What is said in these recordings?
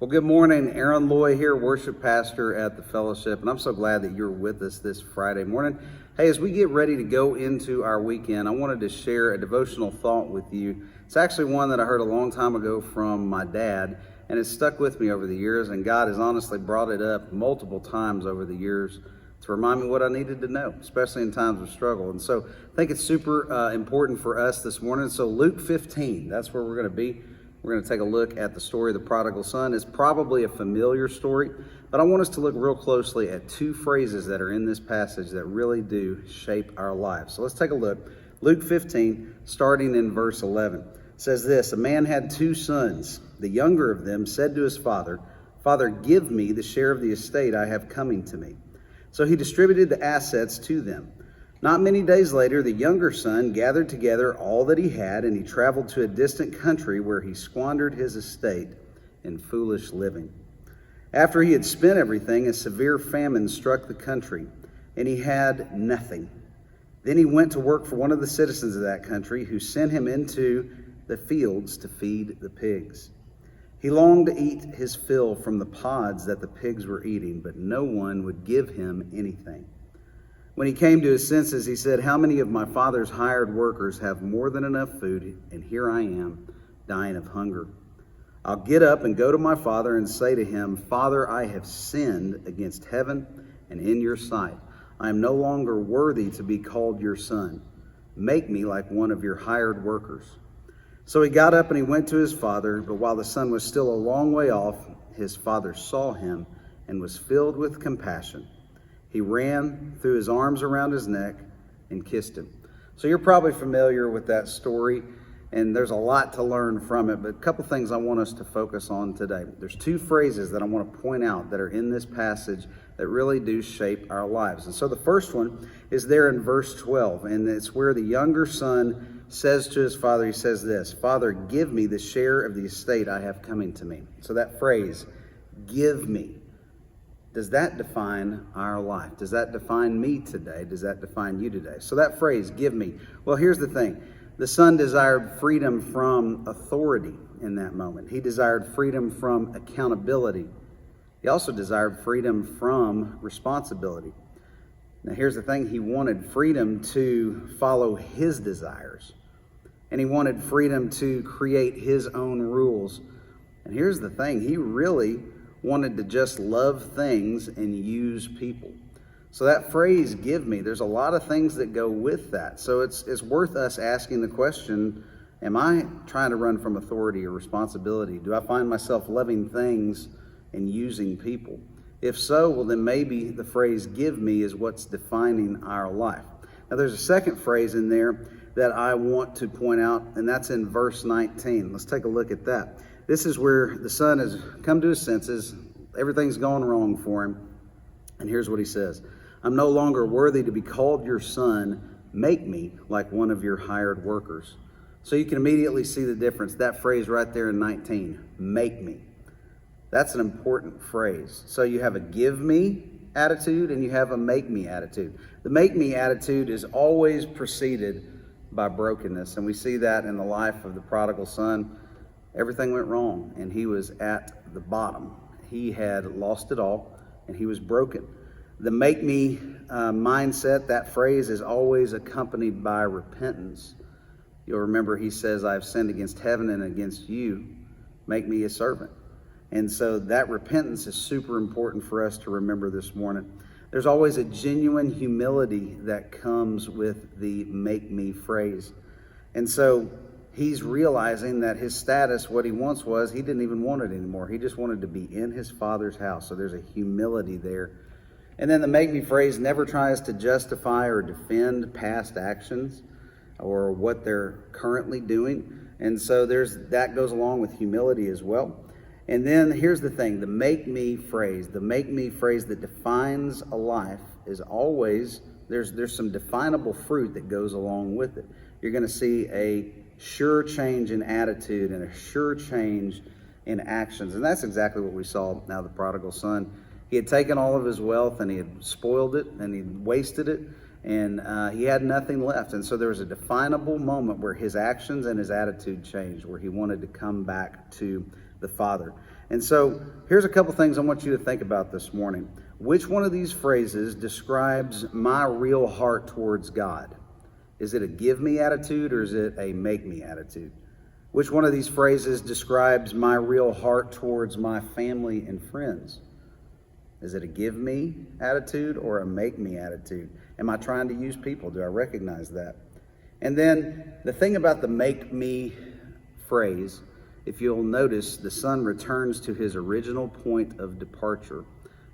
Well, good morning. Aaron Loy here, worship pastor at the fellowship, and I'm so glad that you're with us this Friday morning. Hey, as we get ready to go into our weekend, I wanted to share a devotional thought with you. It's actually one that I heard a long time ago from my dad, and it's stuck with me over the years, and God has honestly brought it up multiple times over the years to remind me what I needed to know, especially in times of struggle. And so I think it's super important for us this morning. So Luke 15, that's where we're going to be. We're going to take a look at the story of the prodigal son. It's probably a familiar story, but I want us to look real closely at two phrases that are in this passage that really do shape our lives. So let's take a look. Luke 15, starting in verse 11, says this: "A man had two sons. The younger of them said to his father, 'Father, give me the share of the estate I have coming to me.' So he distributed the assets to them. Not many days later, the younger son gathered together all that he had, and he traveled to a distant country where he squandered his estate in foolish living. After he had spent everything, a severe famine struck the country, and he had nothing. Then he went to work for one of the citizens of that country, who sent him into the fields to feed the pigs. He longed to eat his fill from the pods that the pigs were eating, but no one would give him anything. When he came to his senses, he said, 'How many of my father's hired workers have more than enough food, and here I am, dying of hunger? I'll get up and go to my father and say to him, Father, I have sinned against heaven and in your sight. I am no longer worthy to be called your son. Make me like one of your hired workers.' So he got up and he went to his father, but while the son was still a long way off, his father saw him and was filled with compassion. He ran, threw his arms around his neck, and kissed him." So you're probably familiar with that story, and there's a lot to learn from it, but a couple things I want us to focus on today. There's two phrases that I want to point out that are in this passage that really do shape our lives. And so the first one is there in verse 12, and it's where the younger son says to his father, he says this: "Father, give me the share of the estate I have coming to me." So that phrase, give me, does that define our life? Does that define me today? Does that define you today? So that phrase, give me. Well, here's the thing. The son desired freedom from authority in that moment. He desired freedom from accountability. He also desired freedom from responsibility. Now, here's the thing. He wanted freedom to follow his desires. And he wanted freedom to create his own rules. And here's the thing. He really wanted to just love things and use people. So that phrase, give me, there's a lot of things that go with that. So it's worth us asking the question, am I trying to run from authority or responsibility? Do I find myself loving things and using people? If so, well then maybe the phrase give me is what's defining our life. Now there's a second phrase in there that I want to point out, and that's in verse 19. Let's take a look at that. This is where the son has come to his senses. Everything's gone wrong for him. And here's what he says: "I'm no longer worthy to be called your son. Make me like one of your hired workers." So you can immediately see the difference. That phrase right there in 19, make me. That's an important phrase. So you have a give me attitude and you have a make me attitude. The make me attitude is always preceded by brokenness. And we see that in the life of the prodigal son. Everything went wrong, and he was at the bottom. He had lost it all, and he was broken. The make me mindset, that phrase, is always accompanied by repentance. You'll remember he says, "I've sinned against heaven and against you. Make me a servant." And so that repentance is super important for us to remember this morning. There's always a genuine humility that comes with the make me phrase. And so he's realizing that his status, what he once was, he didn't even want it anymore. He just wanted to be in his father's house. So there's a humility there. And then the make me phrase never tries to justify or defend past actions or what they're currently doing. And so that goes along with humility as well. And then here's the thing, the make me phrase that defines a life is always, there's some definable fruit that goes along with it. You're going to see a sure change in attitude and a sure change in actions. And that's exactly what we saw now the prodigal son. He had taken all of his wealth and he had spoiled it and he wasted it, and he had nothing left. And so there was a definable moment where his actions and his attitude changed, where he wanted to come back to the Father. And so here's a couple things I want you to think about this morning. Which one of these phrases describes my real heart towards God? Is it a give me attitude or is it a make me attitude? Which one of these phrases describes my real heart towards my family and friends? Is it a give me attitude or a make me attitude? Am I trying to use people? Do I recognize that? And then the thing about the make me phrase, if you'll notice, the son returns to his original point of departure.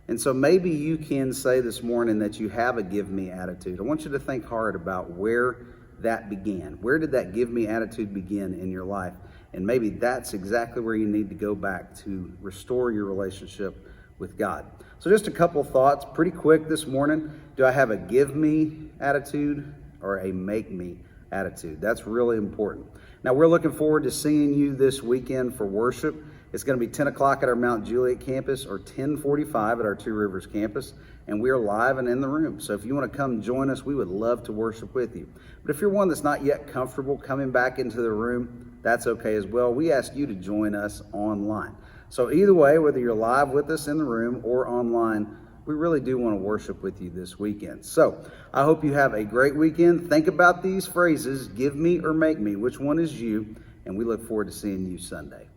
And so maybe you can say this morning that you have a give me attitude. I want you to think hard about where that began. Where did that give me attitude begin in your life? And maybe that's exactly where you need to go back to restore your relationship with God. So just a couple thoughts, pretty quick this morning. Do I have a give me attitude or a make me attitude? That's really important. Now we're looking forward to seeing you this weekend for worship. It's going to be 10 o'clock at our Mt Juliet campus or 10:45 at our Two Rivers campus, and we are live and in the room. So if you want to come join us, we would love to worship with you. But if you're one that's not yet comfortable coming back into the room, that's okay as well. We ask you to join us online. So either way, whether you're live with us in the room or online, we really do want to worship with you this weekend. So I hope you have a great weekend. Think about these phrases, give me or make me. Which one is you? And we look forward to seeing you Sunday.